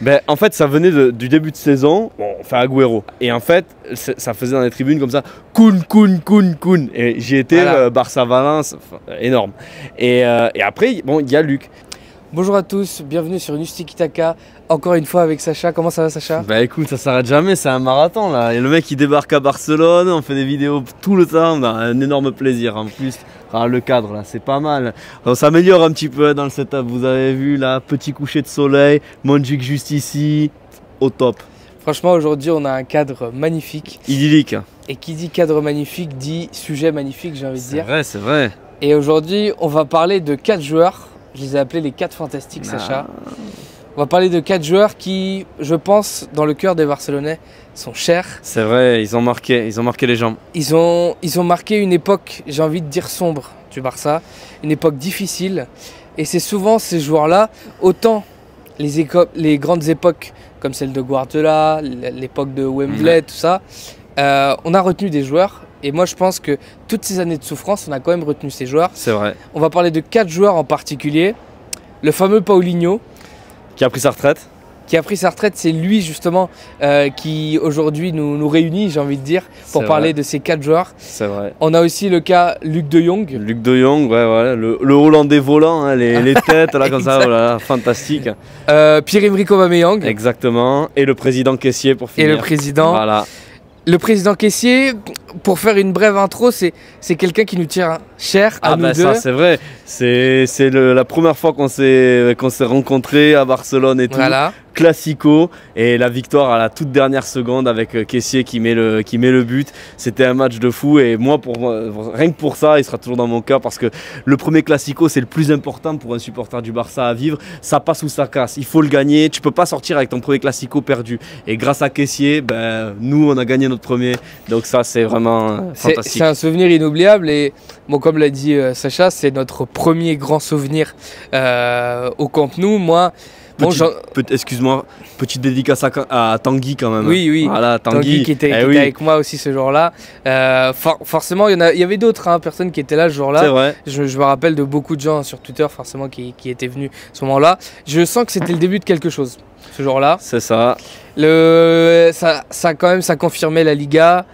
Ben, en fait, ça venait du début de saison, bon, on fait Agüero. Et en fait, ça faisait dans les tribunes comme ça, Kun. Et j'y étais, voilà. Barça-Valence, énorme. Et après, bon, il y a Luc. Bonjour à tous, bienvenue sur Tiki Taka, encore une fois avec Sacha. Comment ça va, Sacha? Bah écoute, ça s'arrête jamais, c'est un marathon là. Et le mec il débarque à Barcelone, on fait des vidéos tout le temps, on a un énorme plaisir en plus. Ah, le cadre là, c'est pas mal. On s'améliore un petit peu dans le setup, vous avez vu là, petit coucher de soleil, Montjuic juste ici, au top. Franchement, aujourd'hui on a un cadre magnifique. Idyllique. Et qui dit cadre magnifique dit sujet magnifique, j'ai envie de dire. C'est vrai. Et aujourd'hui on va parler de 4 joueurs. Je les ai appelés les 4 fantastiques, Sacha. On va parler de 4 joueurs qui, je pense, dans le cœur des Barcelonais, sont chers. C'est vrai, ils ont marqué les gens. Ils ont marqué une époque, j'ai envie de dire sombre, du Barça. Une époque difficile. Et c'est souvent ces joueurs-là, autant les grandes époques, comme celle de Guardiola, l'époque de Wembley, tout ça, on a retenu des joueurs. Et moi, je pense que toutes ces années de souffrance, on a quand même retenu ces joueurs. C'est vrai. On va parler de 4 joueurs en particulier. Le fameux Paulinho. Qui a pris sa retraite. C'est lui justement qui aujourd'hui nous réunit, j'ai envie de dire, pour parler de ces 4 joueurs. C'est vrai. On a aussi le cas Luc de Jong. Luc de Jong, ouais, le Hollandais volant, hein, les têtes là comme ça, voilà, fantastique. Pierre-Emerick Aubameyang. Exactement. Et le président Caissier pour finir. Et le président. Voilà. Le président Caissier, pour faire une brève intro, c'est quelqu'un qui nous tient cher à nous deux. Ça c'est vrai, c'est la première fois qu'on s'est rencontrés à Barcelone et tout. Voilà. Classico, et la victoire à la toute dernière seconde avec Caissier qui met le but. C'était un match de fou, et moi, rien que pour ça, il sera toujours dans mon cœur, parce que le premier Classico, c'est le plus important pour un supporter du Barça à vivre. Ça passe ou ça casse, il faut le gagner. Tu peux pas sortir avec ton premier Classico perdu, et grâce à Caissier, ben, nous on a gagné notre premier, donc ça c'est vraiment fantastique. C'est un souvenir inoubliable, et bon, comme l'a dit Sacha, c'est notre premier grand souvenir au Camp Nou. Moi, excuse-moi, petite dédicace à Tanguy quand même. Oui. Voilà, Tanguy qui était avec moi aussi ce jour-là. Forcément, il y avait d'autres personnes qui étaient là ce jour-là. C'est vrai. Je me rappelle de beaucoup de gens sur Twitter forcément qui étaient venus à ce moment-là. Je sens que c'était le début de quelque chose ce jour-là. C'est ça. Ça confirmait la Liga.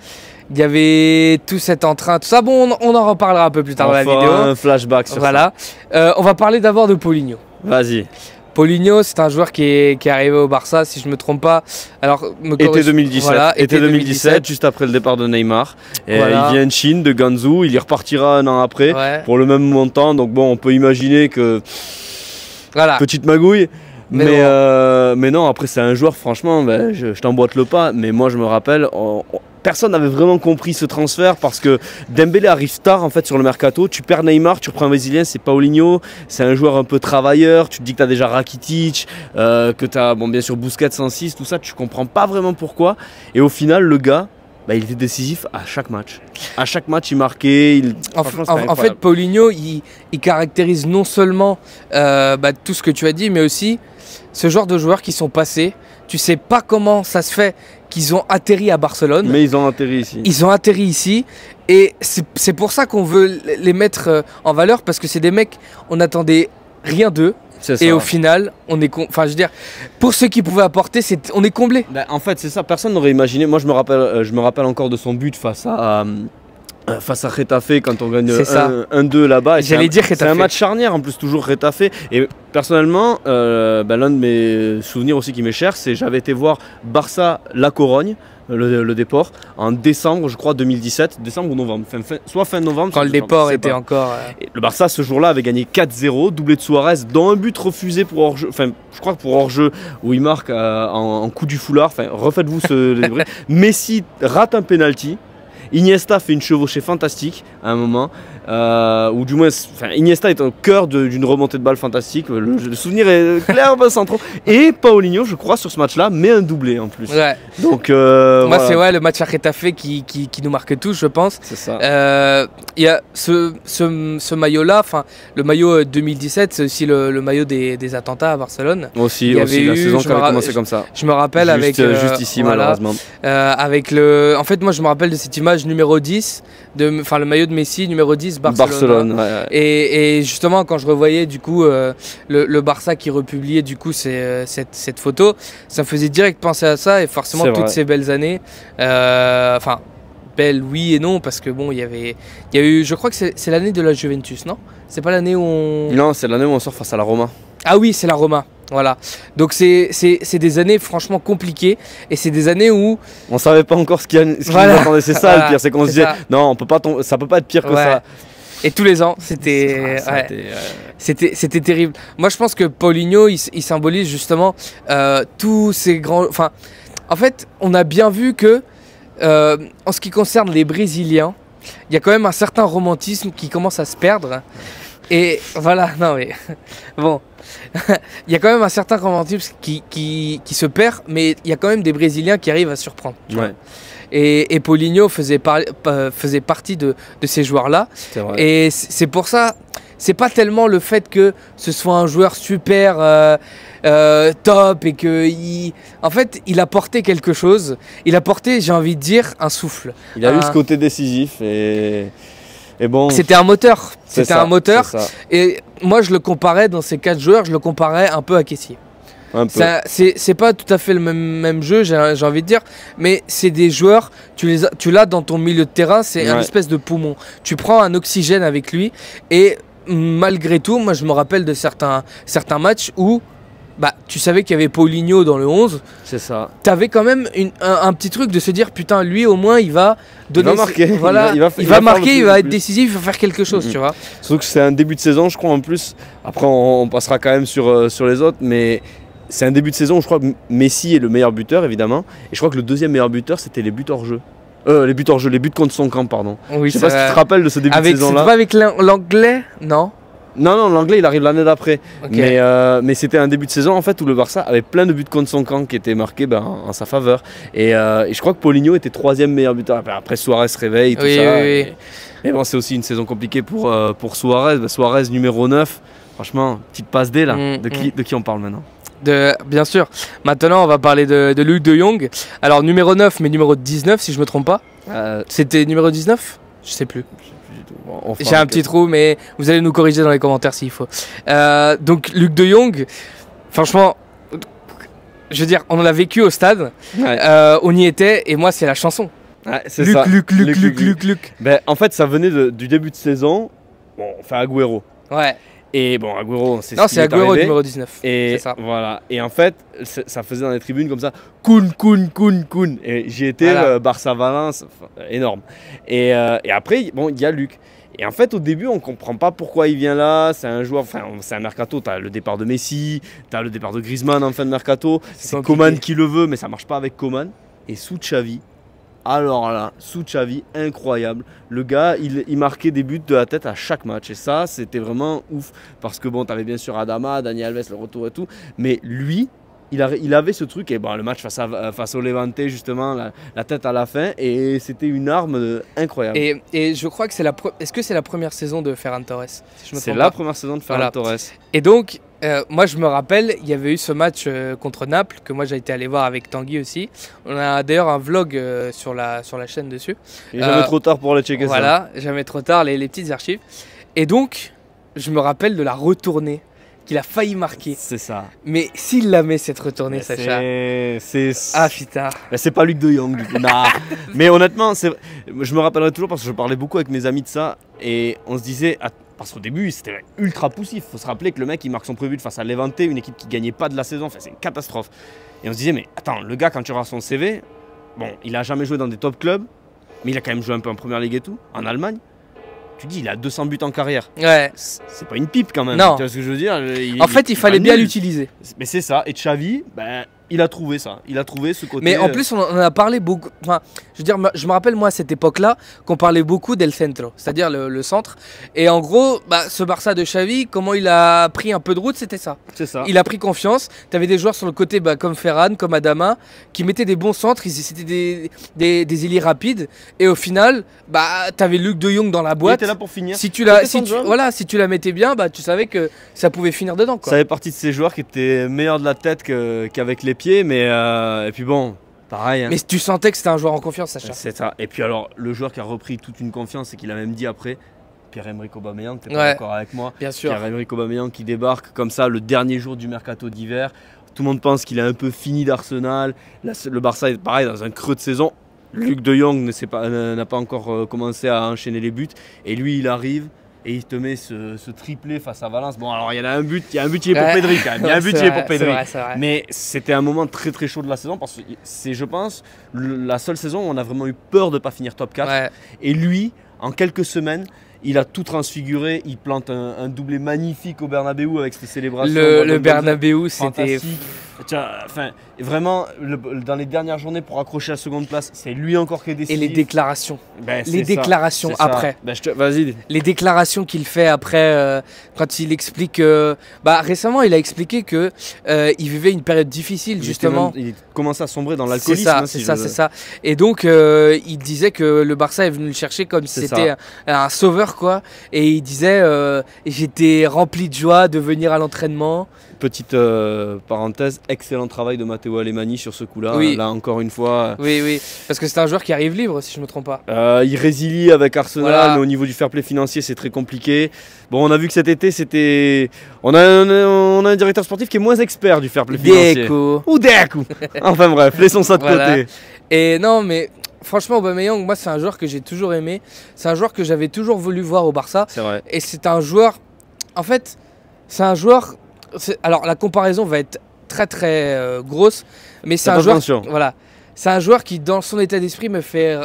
Il y avait tout cet entrain, tout ça. Bon, on en reparlera un peu plus tard dans la vidéo. Un flashback sur ça. On va parler d'abord de Paulinho. Vas-y. Paulinho, c'est un joueur qui est arrivé au Barça, si je ne me trompe pas. Alors, été 2017, voilà, été 2017, juste après le départ de Neymar. Et voilà. Il vient de Chine, de Guangzhou, il y repartira un an après pour le même montant. Donc bon, on peut imaginer que petite magouille. Mais non, après c'est un joueur, franchement, ben, je t'emboîte le pas. Mais moi je me rappelle, personne n'avait vraiment compris ce transfert, parce que Dembélé arrive tard en fait sur le mercato. Tu perds Neymar, tu reprends un Brésilien, c'est Paulinho. C'est un joueur un peu travailleur. Tu te dis que tu as déjà Rakitic, que tu as bien sûr Busquets 106, tout ça. Tu comprends pas vraiment pourquoi. Et au final, le gars, il était décisif à chaque match. À chaque match, il marquait. En fait, Paulinho, il caractérise non seulement tout ce que tu as dit, mais aussi ce genre de joueurs qui sont passés. Tu sais pas comment ça se fait qu'ils ont atterri à Barcelone. Mais ils ont atterri ici. Ils ont atterri ici. Et c'est pour ça qu'on veut les mettre en valeur, parce que c'est des mecs, on n'attendait rien d'eux. Et au final, je veux dire, pour ceux qui pouvaient apporter, on est comblé. En fait, c'est ça, personne n'aurait imaginé. Moi, je me rappelle encore de son but face à Getafe, quand on gagne 1-2 là-bas. C'est un match charnière en plus, toujours Getafe. Et personnellement, l'un de mes souvenirs aussi qui m'est cher, c'est j'avais été voir Barça-La Corogne, le Déport, en décembre, je crois, 2017, décembre ou novembre, soit fin novembre. Quand le Déport était encore... Et le Barça, ce jour-là, avait gagné 4-0, doublé de Suarez, dont un but refusé pour hors-jeu, je crois que pour hors-jeu, où il marque en coup du foulard, refaites-vous ce débrief. Messi rate un penalty. Iniesta fait une chevauchée fantastique à un moment, ou du moins, Iniesta est au cœur d'une remontée de balle fantastique. Le souvenir est clair, sans trop. Et Paulinho, je crois, sur ce match-là, met un doublé en plus. Ouais. Donc, moi, c'est le match à Getafe qui nous marque tous, je pense. C'est ça. Il y a ce maillot-là, le maillot 2017, c'est aussi le maillot des attentats à Barcelone. Aussi, la saison qui avait commencé comme ça. Je me rappelle juste ici, malheureusement. En fait, moi, je me rappelle de cette image numéro 10, le maillot de Messi, numéro 10, Juventus, Barcelone. Et justement, quand je revoyais du coup le Barça qui republiait du coup cette photo, ça me faisait direct penser à ça et forcément toutes ces belles années. Enfin, belles oui et non parce que bon, il y a eu, je crois que c'est l'année de la Juventus, non? C'est pas l'année où on... Non, c'est l'année où on sort face à la Roma. Ah oui, c'est la Roma. Voilà, donc c'est des années franchement compliquées et c'est des années où on savait pas encore ce qui nous attendait. C'est ça le pire, c'est qu'on se disait non, on peut pas ça peut pas être pire que ça. Et tous les ans, c'était terrible. Moi, je pense que Paulinho, il symbolise justement tous ces grands. Enfin, en fait, on a bien vu que en ce qui concerne les Brésiliens, il y a quand même un certain romantisme qui commence à se perdre. Et voilà, non mais bon. Il y a quand même un certain romantisme qui se perd, mais il y a quand même des Brésiliens qui arrivent à surprendre. Et Paulinho faisait partie de ces joueurs-là. Et c'est pour ça, c'est pas tellement le fait que ce soit un joueur super top et que en fait, il apportait quelque chose. Il apportait, j'ai envie de dire, un souffle. Il a eu ce côté décisif et bon, c'était un moteur. C'était un moteur. Et moi, je le comparais dans ces 4 joueurs, je le comparais un peu à Kessie. C'est pas tout à fait le même jeu, j'ai envie de dire, mais c'est des joueurs, tu l'as dans ton milieu de terrain, c'est une espèce de poumon. Tu prends un oxygène avec lui et malgré tout, moi je me rappelle de certains matchs où tu savais qu'il y avait Paulinho dans le 11. C'est ça. T'avais quand même un petit truc de se dire putain, lui au moins il va donner. Il va marquer. Voilà, il va marquer, il va être décisif, il va faire quelque chose, tu vois. Surtout que c'est un début de saison, je crois en plus. Après, on passera quand même sur les autres, mais c'est un début de saison où je crois que Messi est le meilleur buteur, évidemment. Et je crois que le deuxième meilleur buteur, c'était les buts hors jeu. Les buts hors jeu, les buts contre son camp, pardon. Oui, je sais pas si tu te rappelles de ce début de saison-là. C'était pas avec l'anglais, non? Non, l'anglais il arrive l'année d'après. Mais c'était un début de saison en fait où le Barça avait plein de buts contre son camp qui étaient marqués en sa faveur. Et je crois que Paulinho était 3e meilleur buteur. Après Suarez se réveille, tout ça. Mais bon, c'est aussi une saison compliquée pour Suarez. Suarez numéro 9. Franchement, petite passe D là. De qui on parle maintenant? Bien sûr. Maintenant, on va parler de Luc de Jong. Alors, numéro 9, mais numéro 19, si je me trompe pas. C'était numéro 19 ? Je sais plus. J'ai un petit trou, mais vous allez nous corriger dans les commentaires s'il faut. Donc, Luc de Jong, franchement, je veux dire, on en a vécu au stade. On y était, et moi, c'est la chanson. Luc. Ben, en fait, ça venait du début de saison. Bon, enfin, Agüero. Ouais. Et bon, Agüero, c'est c'est Agüero numéro 19. Et ça. Voilà. Et en fait, ça faisait dans les tribunes comme ça. Kun. Et j'y étais, Barça-Valence, énorme. Et après, bon, il y a Luc. Et en fait, au début, on comprend pas pourquoi il vient là. C'est un joueur, enfin, c'est un mercato. T'as le départ de Messi, t'as le départ de Griezmann en fin de mercato. C'est Coman qui le veut, mais ça marche pas avec Coman. Et sous Xavi. Alors là, sous Xavi, incroyable. Le gars, il marquait des buts de la tête à chaque match. Et ça, c'était vraiment ouf. Parce que bon, tu avais bien sûr Adama, Dani Alves, le retour et tout. Mais lui, il avait ce truc. Et bon, le match face au Levante, justement, la tête à la fin. Et c'était une arme incroyable. Et je crois que est-ce que c'est la première saison de Ferran Torres, si c'est la première saison de Ferran Torres. Et donc, moi je me rappelle, il y avait eu ce match contre Naples que moi j'ai été allé voir avec Tanguy aussi. On a d'ailleurs un vlog sur la chaîne dessus. Et jamais trop tard pour aller checker ça. Voilà, jamais trop tard, les petites archives. Et donc, je me rappelle de la retournée qu'il a failli marquer. C'est ça. Mais s'il la met cette retournée, Sacha. Ah putain. C'est pas Luc de Jong du coup. Nah. Mais honnêtement, je me rappellerai toujours parce que je parlais beaucoup avec mes amis de ça. Et on se disait, parce qu'au début c'était ultra poussif. Faut se rappeler que le mec il marque son premier but face à Levante, une équipe qui gagnait pas de la saison. Enfin, c'est une catastrophe. Et on se disait, mais attends, le gars quand tu regardes son CV, bon, il a jamais joué dans des top clubs, mais il a quand même joué un peu en première ligue et tout, en Allemagne. Tu dis, il a 200 buts en carrière. Ouais. C'est pas une pipe quand même. Non. Tu vois ce que je veux dire? En fait, il fallait bien l'utiliser. Mais c'est ça. Et Xavi, il a trouvé ça. Il a trouvé ce côté. Mais en plus, on en a parlé beaucoup. Enfin, je veux dire, je me rappelle, moi, à cette époque-là, qu'on parlait beaucoup del centro, c'est-à-dire le centre. Et en gros, ce Barça de Xavi, comment il a pris un peu de route, c'était ça. C'est ça. Il a pris confiance. Tu avais des joueurs sur le côté, comme Ferran, comme Adama, qui mettaient des bons centres. C'était des ailiers rapides. Et au final, tu avais Luc de Jong dans la boîte. Il était là pour finir. Si tu la mettais bien, tu savais que ça pouvait finir dedans, quoi. Ça fait partie de ces joueurs qui étaient meilleurs de la tête qu'avec les pieds, mais et puis bon, pareil. Hein. Mais tu sentais que c'était un joueur en confiance, Sacha. C'est ça. Et puis alors, le joueur qui a repris toute une confiance et qui l'a même dit après, Pierre-Emerick Aubameyang, tu n'es pas d'accord avec moi? Bien sûr. Pierre-Emerick Aubameyang qui débarque comme ça le dernier jour du mercato d'hiver. Tout le monde pense qu'il est un peu fini d'Arsenal. Le Barça est pareil dans un creux de saison. Luc de Jong n'a pas encore commencé à enchaîner les buts. Et lui, il arrive et il te met ce triplé face à Valence. Bon, alors il y a un but qui est pour Pedri quand même. Il y a un but qui est pour Pedri. C'est vrai. Mais c'était un moment très très chaud de la saison parce que c'est, je pense, la seule saison où on a vraiment eu peur de ne pas finir top 4. Ouais. Et lui, en quelques semaines, il a tout transfiguré, il plante un doublé magnifique au Bernabeu avec ses célébrations. Le Bernabeu, c'était... Enfin, vraiment, dans les dernières journées, pour accrocher la seconde place, c'est lui encore qui est décisif. Et les déclarations. Les déclarations après. Vas-y. Les déclarations qu'il fait après, quand il explique... récemment, il a expliqué qu'il vivait une période difficile, justement. Il commençait à sombrer dans l'alcoolisme. C'est ça. Et donc, il disait que le Barça est venu le chercher comme si c'était un sauveur, quoi. Et il disait j'étais rempli de joie de venir à l'entraînement. Petite parenthèse, excellent travail de Matteo Alemany sur ce coup-là. Oui. Là encore une fois. Oui, parce que c'est un joueur qui arrive libre, si je ne me trompe pas. Il résilie avec Arsenal, mais au niveau du fair play financier, c'est très compliqué. Bon, on a vu que cet été, c'était. On a un directeur sportif qui est moins expert du fair play financier. Ou Deco. Enfin bref, laissons ça de côté. Et non, mais. Franchement, Aubameyang, moi, c'est un joueur que j'ai toujours aimé. C'est un joueur que j'avais toujours voulu voir au Barça. C'est vrai. Et c'est un joueur... En fait, c'est un joueur... Alors, la comparaison va être très, très grosse. Mais c'est un joueur... Voilà. C'est un joueur qui, dans son état d'esprit, me fait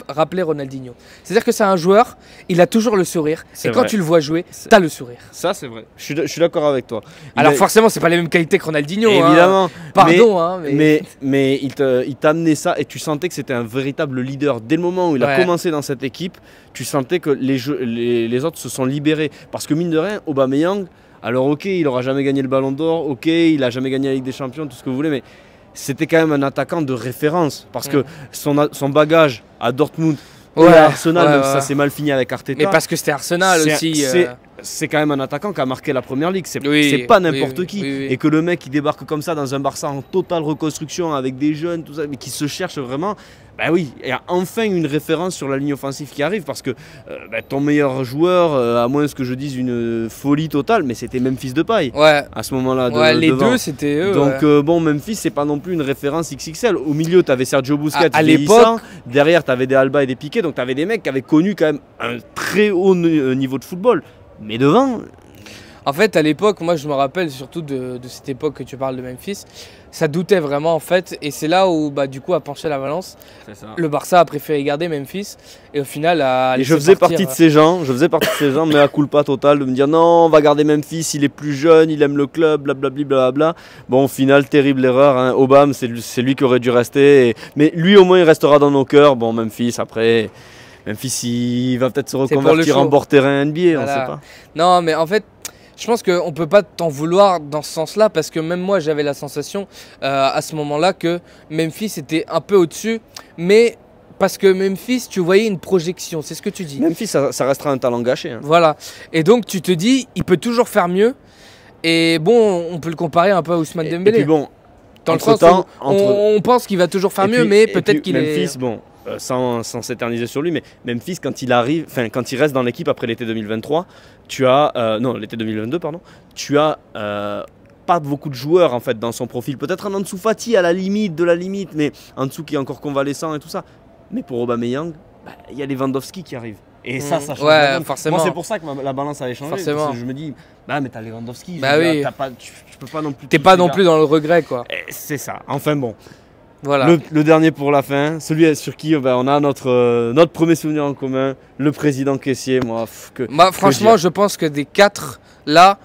rappeler Ronaldinho. C'est-à-dire que c'est un joueur, il a toujours le sourire. Et quand tu le vois jouer, t'as le sourire. Ça, c'est vrai. Je suis d'accord avec toi. Alors forcément, c'est pas les mêmes qualités que Ronaldinho. Évidemment. Pardon. Mais il t'a amené ça et tu sentais que c'était un véritable leader. Dès le moment où il a commencé dans cette équipe, tu sentais que les autres se sont libérés. Parce que mine de rien, Aubameyang, alors ok, il n'aura jamais gagné le Ballon d'Or, ok, il n'a jamais gagné la Ligue des Champions, tout ce que vous voulez, mais c'était quand même un attaquant de référence parce que son bagage à Dortmund et à Arsenal, même si ça s'est mal fini avec Arteta. Mais parce que c'était Arsenal aussi. C'est quand même un attaquant qui a marqué la première ligue, c'est pas n'importe qui. Et que le mec qui débarque comme ça dans un Barça en totale reconstruction avec des jeunes, tout ça, mais qui se cherche vraiment, il y a enfin une référence sur la ligne offensive qui arrive parce que ton meilleur joueur, à moins que je dise une folie totale, mais c'était Memphis Depay à ce moment-là. Les deux, c'était eux. Donc Memphis, c'est pas non plus une référence XXL. Au milieu, tu avais Sergio Busquets à l'époque. Derrière, tu avais des Alba et des Piqué, donc tu avais des mecs qui avaient connu quand même un très haut niveau de football. Mais devant... En fait, à l'époque, moi je me rappelle surtout de cette époque que tu parles de Memphis, ça doutait vraiment en fait, et c'est là où du coup a penché la balance. Le Barça a préféré garder Memphis, et au final je faisais partie de ces gens, mais à culpa total de me dire non, on va garder Memphis, il est plus jeune, il aime le club, blablabla. Bon, au final, terrible erreur, hein. Obama, c'est lui qui aurait dû rester, mais lui au moins il restera dans nos cœurs. Bon, Memphis après... Memphis, il va peut-être se reconvertir en bord terrain NBA, on ne sait pas. Non, mais en fait, je pense qu'on ne peut pas t'en vouloir dans ce sens-là, parce que même moi, j'avais la sensation à ce moment-là que Memphis était un peu au-dessus, mais parce que Memphis, tu voyais une projection, c'est ce que tu dis. Memphis, ça restera un talent gâché. Hein. Voilà, et donc tu te dis, il peut toujours faire mieux, et bon, on peut le comparer un peu à Ousmane Dembélé. Et puis bon, dans le sens où on pense qu'il va toujours faire mieux, mais peut-être qu'il est... Memphis, bon... sans s'éterniser sur lui, mais Memphis, quand il reste dans l'équipe après l'été 2023, l'été 2022, pardon, tu as pas beaucoup de joueurs en fait dans son profil. Peut-être un Ansu Fati à la limite de la limite, mais Ansu qui est encore convalescent et tout ça. Mais pour Aubameyang, il y a Lewandowski qui arrive. Et ça change. Forcément. Moi, c'est pour ça que la balance avait changé. Forcément. Parce que je me dis, mais t'as Lewandowski, tu peux pas non plus. T'es pas non plus dans le regret, quoi. C'est ça. Enfin bon. Voilà. Le dernier pour la fin, celui sur qui on a notre premier souvenir en commun, le président caissier. Franchement, je pense que des 4, là,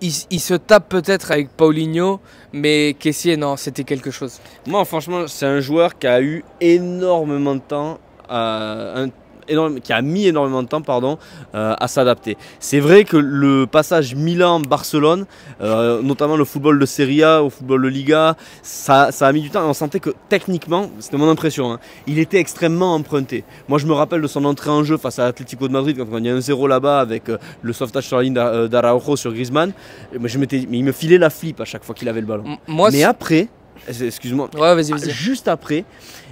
il se tape peut-être avec Paulinho, mais caissier, non, c'était quelque chose. Moi, franchement, c'est un joueur qui a eu énormément de temps qui a mis énormément de temps à s'adapter. C'est vrai que le passage Milan-Barcelone, notamment le football de Serie A au football de Liga, ça a mis du temps et on sentait que techniquement, c'était mon impression, il était extrêmement emprunté. Moi je me rappelle de son entrée en jeu face à l'Atlético de Madrid quand il y a un 0 là-bas avec le sauvetage sur la ligne d'Araujo sur Griezmann. Mais il me filait la flip à chaque fois qu'il avait le ballon. Mais après, excuse-moi. Ouais, vas-y. Juste après,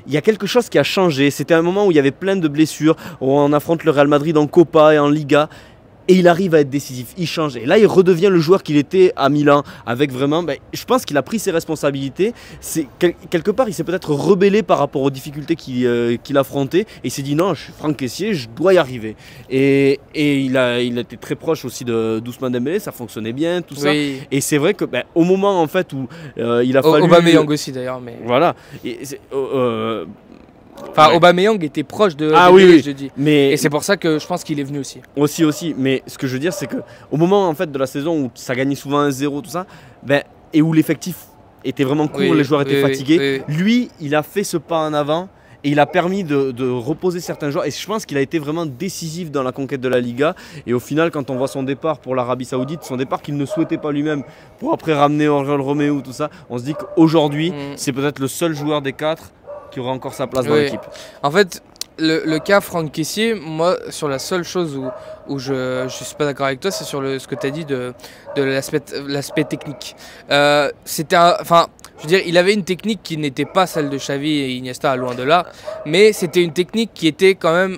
il y a quelque chose qui a changé. C'était un moment où il y avait plein de blessures, où on affronte le Real Madrid en Copa et en Liga. Et il arrive à être décisif, il change. Et là, il redevient le joueur qu'il était à Milan, avec vraiment, je pense qu'il a pris ses responsabilités. Quelque part, il s'est peut-être rebellé par rapport aux difficultés qu'il affrontait. Et il s'est dit non, je suis Franck Kessié, je dois y arriver. Et il a été très proche aussi d'Ousmane Dembélé, ça fonctionnait bien, tout ça. Et c'est vrai que au moment en fait où il a fallu... Aubameyang aussi d'ailleurs. Mais... Voilà. Enfin, Aubameyang était proche de oui, je dis. Mais... Et c'est pour ça que je pense qu'il est venu aussi. Aussi. Mais ce que je veux dire, c'est qu'au moment en fait, de la saison où ça gagnait souvent 1-0, tout ça, et où l'effectif était vraiment court, les joueurs étaient fatigués, lui, il a fait ce pas en avant et il a permis de reposer certains joueurs. Et je pense qu'il a été vraiment décisif dans la conquête de la Liga. Et au final, quand on voit son départ pour l'Arabie Saoudite, son départ qu'il ne souhaitait pas lui-même, pour après ramener Oriol Romeu, tout ça, on se dit qu'aujourd'hui, c'est peut-être le seul joueur des 4 qui aura encore sa place dans l'équipe. En fait, le cas Franck Kessié, moi, sur la seule chose où je suis pas d'accord avec toi, c'est sur ce que tu as dit de l'aspect technique. Je veux dire, il avait une technique qui n'était pas celle de Xavi et Iniesta, loin de là, mais c'était une technique qui était quand même...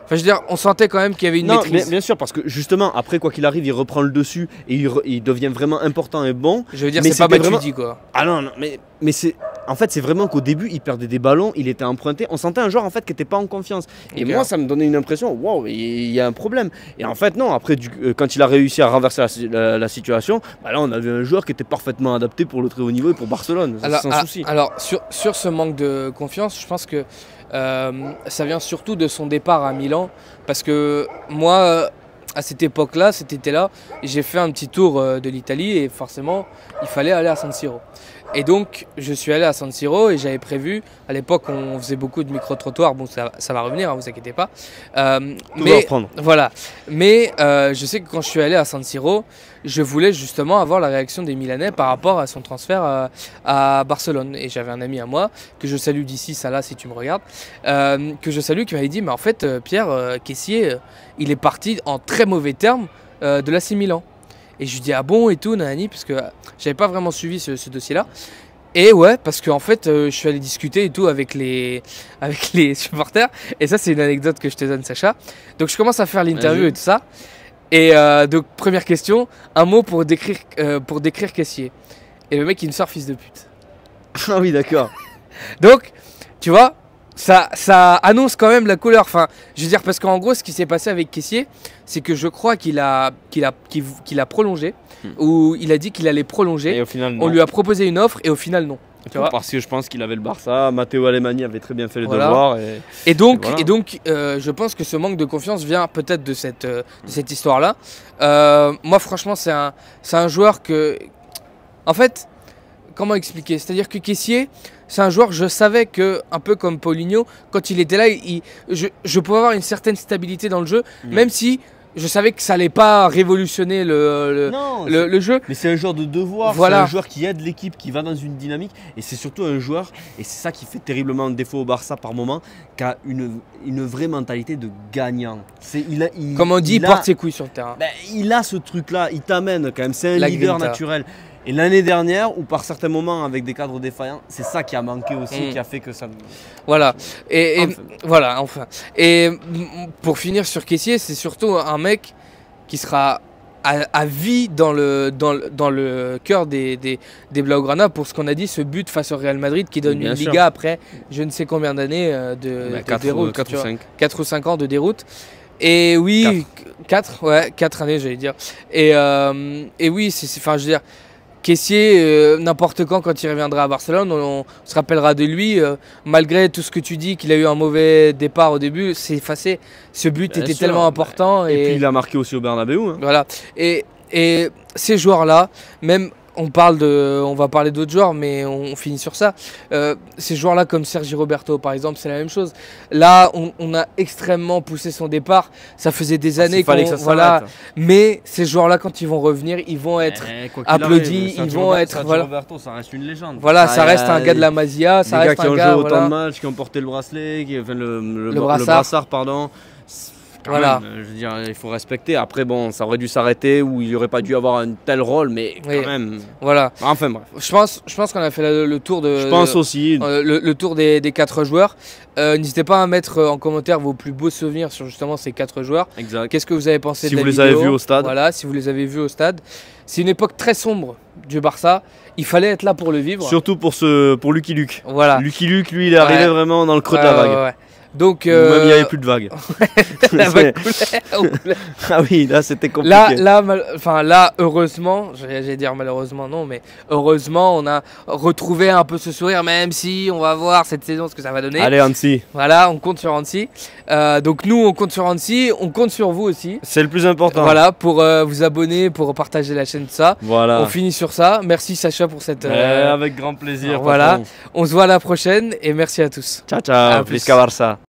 Enfin, je veux dire, on sentait quand même qu'il y avait une maîtrise. Bien sûr, parce que justement, après, quoi qu'il arrive, il reprend le dessus et il devient vraiment important et bon. Je veux dire, c'est pas Matuidi, quoi. Ah non, mais c'est... En fait, c'est vraiment qu'au début, il perdait des ballons, il était emprunté. On sentait un joueur en fait qui n'était pas en confiance. Et moi, ça me donnait une impression, waouh, il y a un problème. Et en fait, non. Après, quand il a réussi à renverser la situation, là, on avait un joueur qui était parfaitement adapté pour le très haut niveau et pour Barcelone, sans souci. Alors, sur ce manque de confiance, je pense que ça vient surtout de son départ à Milan, parce que moi, à cette époque-là, cet été-là, j'ai fait un petit tour de l'Italie et forcément, il fallait aller à San Siro. Et donc, je suis allé à San Siro et j'avais prévu, à l'époque, on faisait beaucoup de micro-trottoirs, bon, ça va revenir, vous inquiétez pas. Mais je sais que quand je suis allé à San Siro, je voulais justement avoir la réaction des Milanais par rapport à son transfert à Barcelone. Et j'avais un ami à moi, que je salue d'ici, Salah, si tu me regardes, que je salue, qui m'avait dit, mais en fait, Pierre Kessié, il est parti en très mauvais termes de l'AC Milan. Et je lui dis ah bon et tout, nanani, parce que j'avais pas vraiment suivi ce dossier-là. Et ouais, parce qu'en fait, je suis allé discuter et tout avec les supporters. Et ça, c'est une anecdote que je te donne, Sacha. Donc je commence à faire l'interview et tout ça. Et donc première question, un mot pour décrire Kessié. Et le mec il me sort fils de pute. Ah oui, d'accord. Donc, tu vois, ça annonce quand même la couleur. Enfin, je veux dire, parce qu'en gros, ce qui s'est passé avec Kessié, c'est que je crois qu'il a prolongé, ou il a dit qu'il allait prolonger. Et au final, non. On lui a proposé une offre et au final, non. Tu vois, parce que je pense qu'il avait le Barça, Matteo Alemany avait très bien fait le devoir. Et donc, je pense que ce manque de confiance vient peut-être de cette histoire-là. Moi, franchement, c'est un joueur que... En fait, comment expliquer? C'est-à-dire que Kessié, c'est un joueur, je savais que, un peu comme Paulinho, quand il était là, je pouvais avoir une certaine stabilité dans le jeu, même si je savais que ça allait pas révolutionner le jeu. Mais c'est un joueur de devoir, c'est un joueur qui aide l'équipe, qui va dans une dynamique, et c'est surtout un joueur, et c'est ça qui fait terriblement défaut au Barça par moment, qui a une vraie mentalité de gagnant. Comme on dit, il porte ses couilles sur le terrain. Il a ce truc-là, il t'amène quand même, c'est un leader naturel. Et l'année dernière, ou par certains moments avec des cadres défaillants, c'est ça qui a manqué aussi, qui a fait que ça... Voilà. Enfin. Et pour finir sur Kessié, c'est surtout un mec qui sera à vie dans le cœur des Blaugrana pour ce qu'on a dit, ce but face au Real Madrid qui donne une Liga après je ne sais combien d'années de déroute. 4 ou 5 ans de déroute. Et oui, 4 années j'allais dire. Et oui, enfin je veux dire... Kessié, n'importe quand il reviendra à Barcelone, on se rappellera de lui. Malgré tout ce que tu dis, qu'il a eu un mauvais départ au début, c'est effacé. Ce but était tellement important. Et puis il a marqué aussi au Bernabéu. Hein. Voilà. Et ces joueurs-là, même on va parler d'autres joueurs, mais on finit sur ça. Ces joueurs-là, comme Sergi Roberto, par exemple, c'est la même chose. Là, on a extrêmement poussé son départ. Ça faisait des années que ça s'arrête. Mais ces joueurs-là, quand ils vont revenir, ils vont être applaudis. Ils vont être. Sergi Roberto, ça reste une légende. Voilà, ça reste un gars de la Masia. Ça reste un gars qui ont joué autant de matchs, qui ont porté le bracelet, le brassard, pardon. Voilà. Je veux dire, il faut respecter. Après, bon, ça aurait dû s'arrêter ou il n'y aurait pas dû avoir un tel rôle, mais quand même. Voilà. Enfin bref. Je pense qu'on a fait le tour de. Je pense aussi. Le tour des 4 joueurs. N'hésitez pas à mettre en commentaire vos plus beaux souvenirs sur justement ces 4 joueurs. Exact. Qu'est-ce que vous avez pensé de la vidéo ? Si vous les avez vus au stade. Voilà, si vous les avez vus au stade. C'est une époque très sombre du Barça. Il fallait être là pour le vivre. Surtout pour Lucky Luke. Voilà. Lucky Luke, lui, il est arrivé vraiment dans le creux de la vague. Donc, même il n'y avait plus de vagues. La vague coulait. Ah oui, là c'était compliqué. Là, heureusement, j'allais dire malheureusement non, mais heureusement, on a retrouvé un peu ce sourire, même si on va voir cette saison ce que ça va donner. Allez, Hansi. Voilà, on compte sur Hansi. Donc nous, on compte sur Hansi, on compte sur vous aussi. C'est le plus important. Voilà, pour vous abonner, pour partager la chaîne, tout ça. Voilà. On finit sur ça. Merci Sacha pour cette... avec grand plaisir. Voilà, on se voit à la prochaine et merci à tous. Ciao, ciao. Plus qu'à Barça.